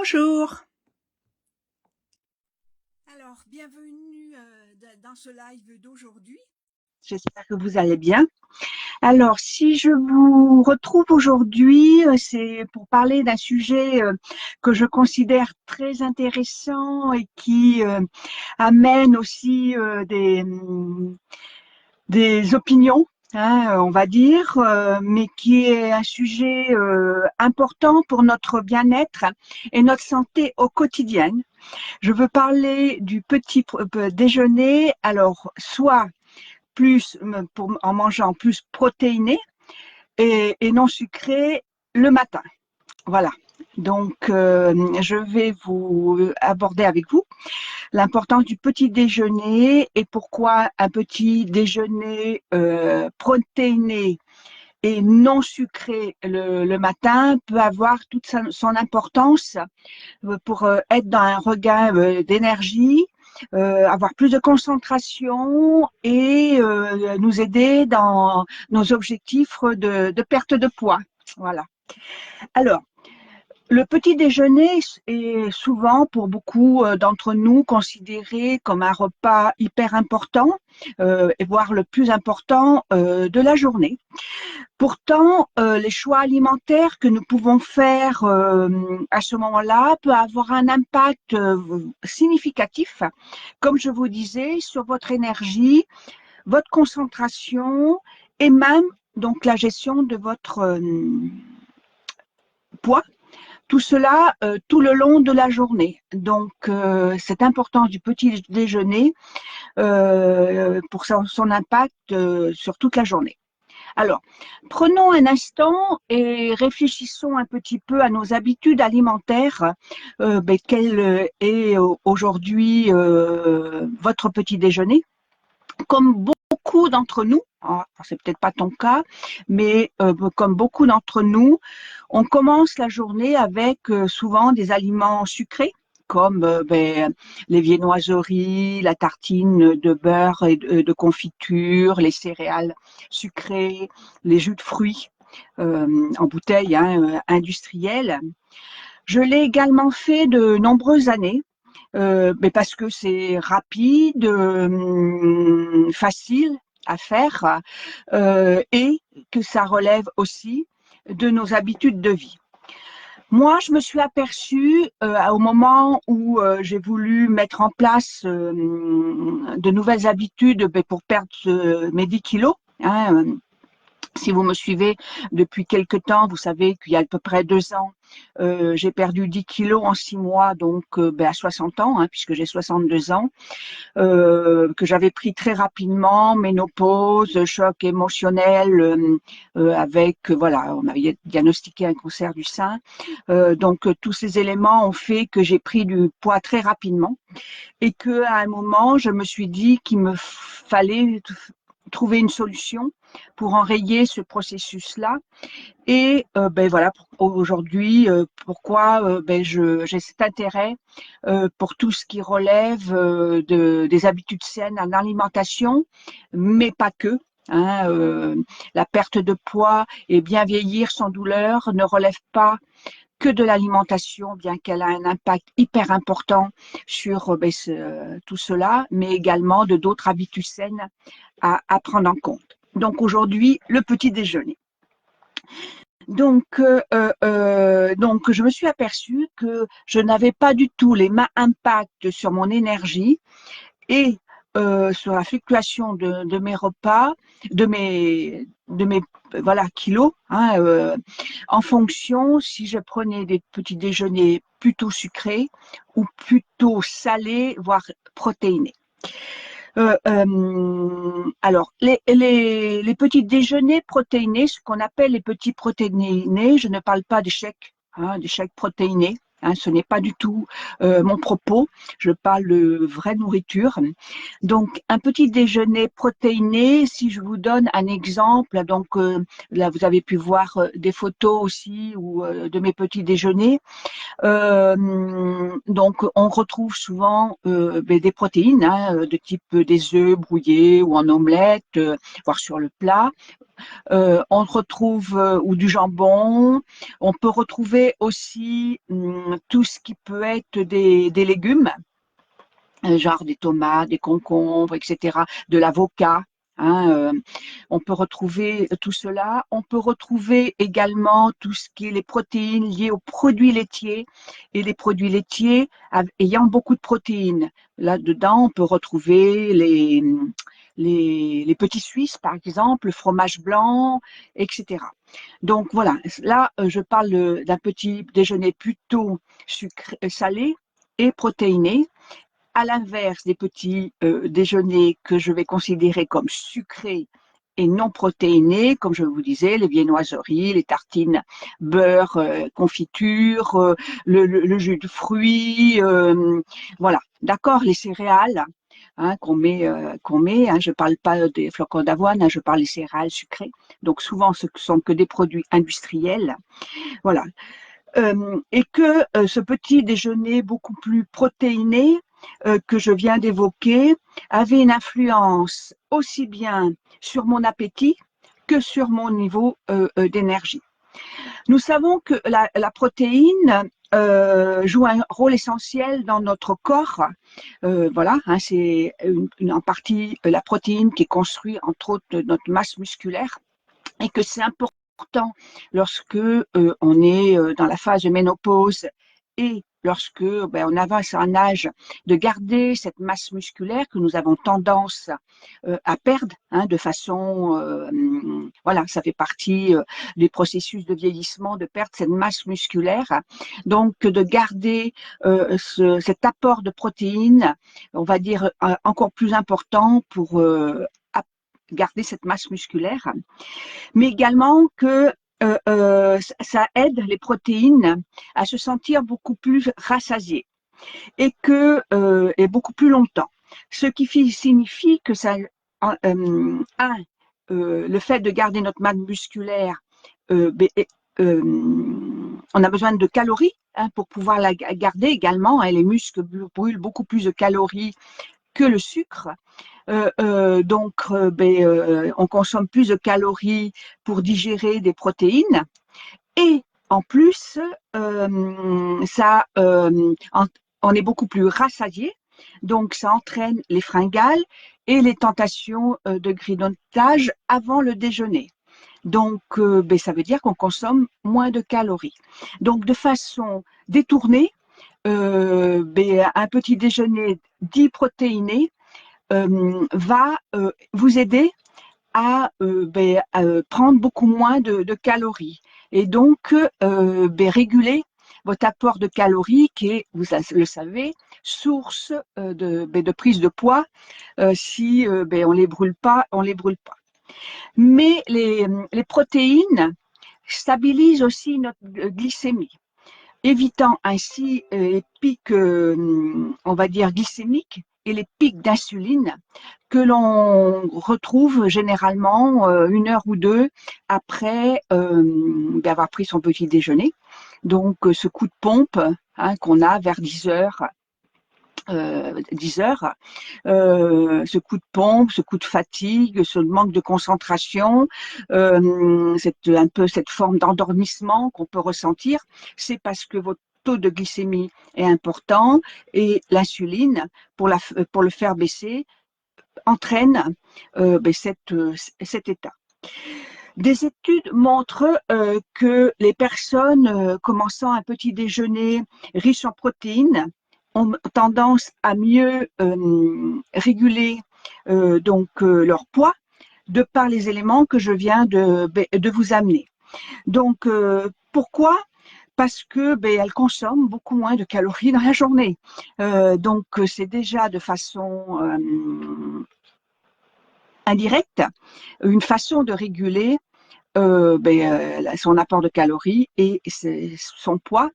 Bonjour. Alors, bienvenue dans ce live d'aujourd'hui. J'espère que vous allez bien. Alors, si je vous retrouve aujourd'hui, c'est pour parler d'un sujet que je considère très intéressant et qui amène aussi des opinions, hein, on va dire, mais qui est un sujet important pour notre bien-être et notre santé au quotidien. Je veux parler du petit déjeuner, alors soit plus en mangeant plus protéiné et non sucré le matin. Voilà. Donc, je vais vous aborder avec vous l'importance du petit déjeuner et pourquoi un petit déjeuner protéiné et non sucré le matin peut avoir toute son importance pour être dans un regain d'énergie, avoir plus de concentration et nous aider dans nos objectifs de perte de poids. Voilà. Alors, le petit déjeuner est souvent, pour beaucoup d'entre nous, considéré comme un repas hyper important, et voire le plus important de la journée. Pourtant, les choix alimentaires que nous pouvons faire à ce moment-là peuvent avoir un impact significatif, comme je vous disais, sur votre énergie, votre concentration et même donc la gestion de votre poids. Tout cela tout le long de la journée. Donc, cette importance du petit déjeuner pour son impact sur toute la journée. Alors, prenons un instant et réfléchissons un petit peu à nos habitudes alimentaires. Quel est aujourd'hui votre petit déjeuner? Comme beaucoup d'entre nous, c'est peut-être pas ton cas, mais comme beaucoup d'entre nous, on commence la journée avec souvent des aliments sucrés comme les viennoiseries, la tartine de beurre et de confiture, les céréales sucrées, les jus de fruits en bouteille industrielle. Je l'ai également fait de nombreuses années, mais parce que c'est rapide, facile à faire et que ça relève aussi de nos habitudes de vie. Moi, je me suis aperçue au moment où j'ai voulu mettre en place de nouvelles habitudes pour perdre mes 10 kilos. Si vous me suivez depuis quelque temps, vous savez qu'il y a à peu près 2 ans, j'ai perdu 10 kilos en 6 mois, donc à 60 ans, puisque j'ai 62 ans, que j'avais pris très rapidement, ménopause, choc émotionnel, avec, voilà, on m'avait diagnostiqué un cancer du sein. Donc, tous ces éléments ont fait que j'ai pris du poids très rapidement et qu'à un moment, je me suis dit qu'il me fallait trouver une solution pour enrayer ce processus-là. Et voilà, aujourd'hui, pourquoi j'ai cet intérêt pour tout ce qui relève des habitudes saines en alimentation, mais pas que. La perte de poids et bien vieillir sans douleur ne relève pas que de l'alimentation, bien qu'elle a un impact hyper important sur tout cela, mais également de d'autres habitudes saines à prendre en compte. Donc aujourd'hui, le petit déjeuner. Donc, je me suis aperçue que je n'avais pas du tout les mêmes impacts sur mon énergie et sur la fluctuation de mes repas, de mes voilà kilos, en fonction si je prenais des petits déjeuners plutôt sucrés ou plutôt salés, voire protéinés. Alors, les petits déjeuners protéinés, ce qu'on appelle les petits protéinés, je ne parle pas des chèques protéinés. Ce n'est pas du tout mon propos. Je parle de vraie nourriture. Donc, un petit déjeuner protéiné, si je vous donne un exemple, donc là, vous avez pu voir des photos aussi ou de mes petits déjeuners. Donc, on retrouve souvent des protéines de type des œufs brouillés ou en omelette, voire sur le plat. On retrouve ou du jambon. On peut retrouver aussi tout ce qui peut être des légumes, genre des tomates, des concombres, etc., de l'avocat. Hein, on peut retrouver tout cela. On peut retrouver également tout ce qui est les protéines liées aux produits laitiers et les produits laitiers ayant beaucoup de protéines. Là-dedans, on peut retrouver les petits Suisses, par exemple, le fromage blanc, etc. Donc voilà, là, je parle d'un petit déjeuner plutôt sucré, salé et protéiné, à l'inverse des petits déjeuners que je vais considérer comme sucrés et non protéinés, comme je vous disais, les viennoiseries, les tartines beurre, confiture, le jus de fruits, voilà, d'accord, les céréales. Hein, qu'on met, hein, je parle pas des flocons d'avoine, hein, je parle des céréales sucrées. Donc souvent, ce ne sont que des produits industriels. Voilà, et que ce petit déjeuner beaucoup plus protéiné que je viens d'évoquer avait une influence aussi bien sur mon appétit que sur mon niveau d'énergie. Nous savons que la protéine joue un rôle essentiel dans notre corps. Voilà, hein, c'est en partie la protéine qui construit entre autres notre masse musculaire, et que c'est important lorsque on est dans la phase de ménopause et lorsque on avance à un âge, de garder cette masse musculaire que nous avons tendance à perdre, hein, de façon, voilà, ça fait partie des processus de vieillissement, de perdre cette masse musculaire. Donc, de garder cet apport de protéines, on va dire, encore plus important pour garder cette masse musculaire, mais également que ça aide les protéines à se sentir beaucoup plus rassasiées et que et beaucoup plus longtemps. Ce qui signifie que ça le fait de garder notre masse musculaire, on a besoin de calories, hein, pour pouvoir la garder également. Hein, les muscles brûlent beaucoup plus de calories que le sucre. Donc, on consomme plus de calories pour digérer des protéines. Et en plus, on est beaucoup plus rassasié. Donc, ça entraîne les fringales et les tentations de grignotage avant le déjeuner. Donc, ça veut dire qu'on consomme moins de calories. Donc, de façon détournée, un petit déjeuner dit protéiné va vous aider à prendre beaucoup moins de calories et donc réguler votre apport de calories qui est, vous le savez, source de prise de poids si on les brûle pas, Mais les protéines stabilisent aussi notre glycémie, évitant ainsi les pics, on va dire, glycémiques et les pics d'insuline que l'on retrouve généralement 1 heure ou 2 après avoir pris son petit déjeuner. Donc, ce coup de pompe, hein, qu'on a vers 10 heures, 10 heures, ce coup de pompe, ce coup de fatigue, ce manque de concentration, un peu cette forme d'endormissement qu'on peut ressentir, c'est parce que votre taux de glycémie est important et l'insuline, pour le faire baisser, entraîne cet état. Des études montrent que les personnes commençant un petit déjeuner riche en protéines ont tendance à mieux réguler leur poids de par les éléments que je viens de vous amener. Donc, pourquoi ? Parce que elles consomment beaucoup moins de calories dans la journée. Donc, c'est déjà de façon indirecte une façon de réguler son apport de calories et son poids,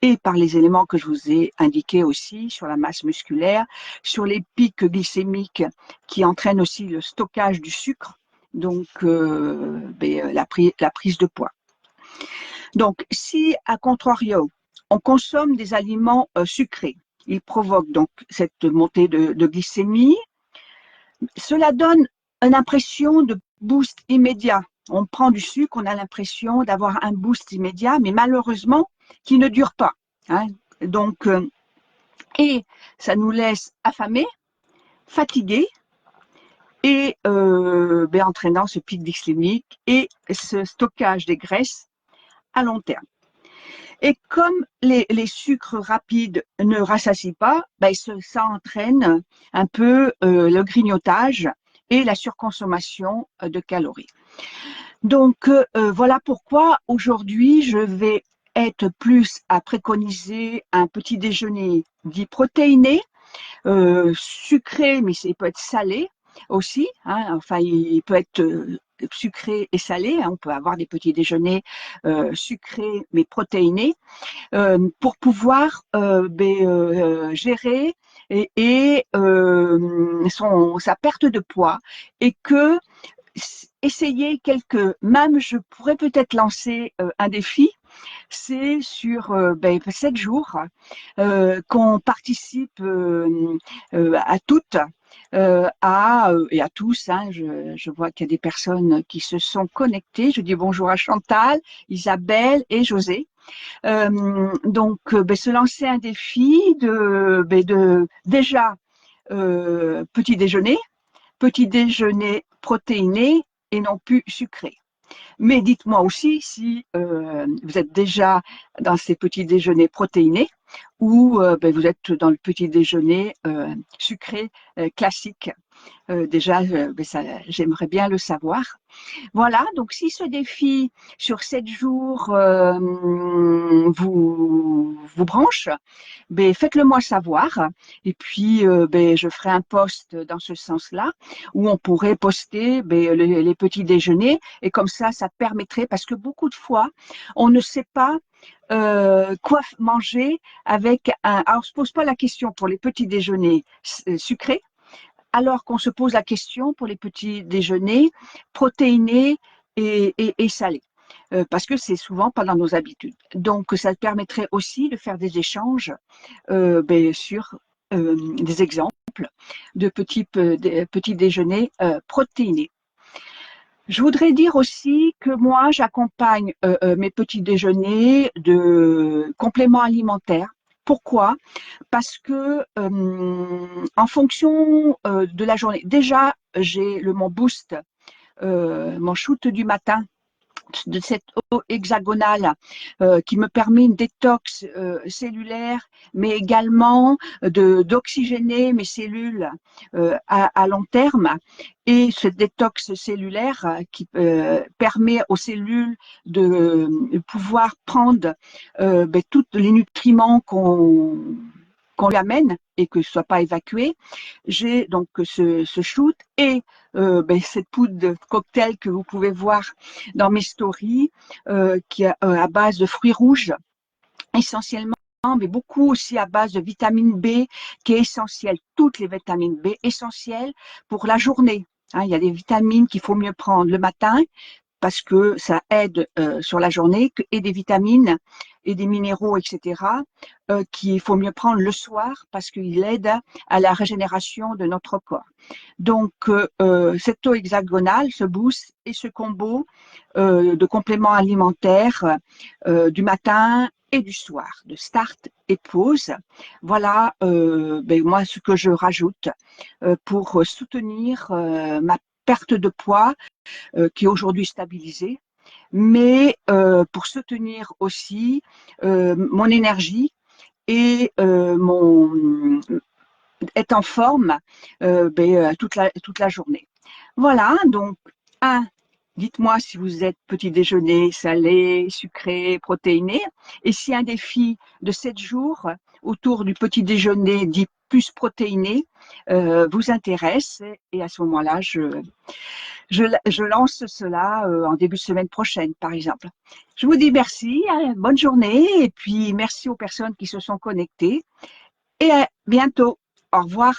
et par les éléments que je vous ai indiqués aussi sur la masse musculaire, sur les pics glycémiques qui entraînent aussi le stockage du sucre, donc la prise de poids. Donc, si à contrario, on consomme des aliments sucrés, ils provoquent donc cette montée de glycémie. Cela donne une impression de boost immédiat. On prend du sucre, on a l'impression d'avoir un boost immédiat, mais malheureusement, qui ne dure pas. hein. Donc, et ça nous laisse affamés, fatigués et entraînant ce pic glycémique et ce stockage des graisses à long terme. Et comme les sucres rapides ne rassasient pas, ça entraîne un peu le grignotage et la surconsommation de calories. Donc, voilà pourquoi aujourd'hui, je vais être plus à préconiser un petit déjeuner dit protéiné, sucré, mais il peut être salé aussi, hein. Enfin, il peut être sucré et salé, hein. On peut avoir des petits déjeuners sucrés mais protéinés pour pouvoir gérer sa perte de poids et que essayer même je pourrais peut-être lancer un défi, c'est sur 7 jours qu'on participe à toutes et à tous, hein. Je vois qu'il y a des personnes qui se sont connectées. Je dis bonjour à Chantal, Isabelle et José. Se lancer un défi de déjà petit déjeuner protéiné et non plus sucré. Mais dites-moi aussi si vous êtes déjà dans ces petits déjeuners protéinés ou vous êtes dans le petit déjeuner sucré classique. Déjà, j'aimerais bien le savoir. Voilà, donc si ce défi sur 7 jours vous branche, faites-le moi savoir. Et puis, je ferai un post dans ce sens-là où on pourrait poster les petits déjeuners. Et comme ça permettrait, parce que beaucoup de fois, on ne sait pas quoi manger avec un. Alors, on se pose pas la question pour les petits déjeuners sucrés, alors qu'on se pose la question pour les petits déjeuners protéinés et salés. Parce que c'est souvent pas dans nos habitudes. Donc, ça permettrait aussi de faire des échanges sur des exemples de petits déjeuners protéinés. Je voudrais dire aussi que moi, j'accompagne mes petits déjeuners de compléments alimentaires. Pourquoi? Parce que en fonction de la journée, déjà, j'ai mon boost, mon shoot du matin de cette eau hexagonale qui me permet une détox cellulaire, mais également d'oxygéner mes cellules à long terme. Et cette détox cellulaire qui permet aux cellules de pouvoir prendre tous les nutriments qu'on lui amène et que ce soit pas évacué. J'ai donc ce shoot et cette poudre de cocktail que vous pouvez voir dans mes stories, qui est à base de fruits rouges, essentiellement, mais beaucoup aussi à base de vitamine B, qui est essentielle, toutes les vitamines B, essentielles pour la journée. Hein, il y a des vitamines qu'il faut mieux prendre le matin, parce que ça aide sur la journée, et des vitamines et des minéraux, etc., qu'il faut mieux prendre le soir parce qu'il aide à la régénération de notre corps. Donc, cette eau hexagonale, ce boost et ce combo de compléments alimentaires du matin et du soir, de start et pause. Voilà, moi, ce que je rajoute pour soutenir ma perte de poids qui est aujourd'hui stabilisée, mais pour soutenir aussi mon énergie et être en forme toute la journée. Voilà, donc dites-moi si vous êtes petit déjeuner salé, sucré, protéiné, et si un défi de 7 jours autour du petit déjeuner dit plus protéiné vous intéresse, et à ce moment-là, je lance cela en début de semaine prochaine, par exemple. Je vous dis merci, hein, bonne journée, et puis merci aux personnes qui se sont connectées, et à bientôt. Au revoir.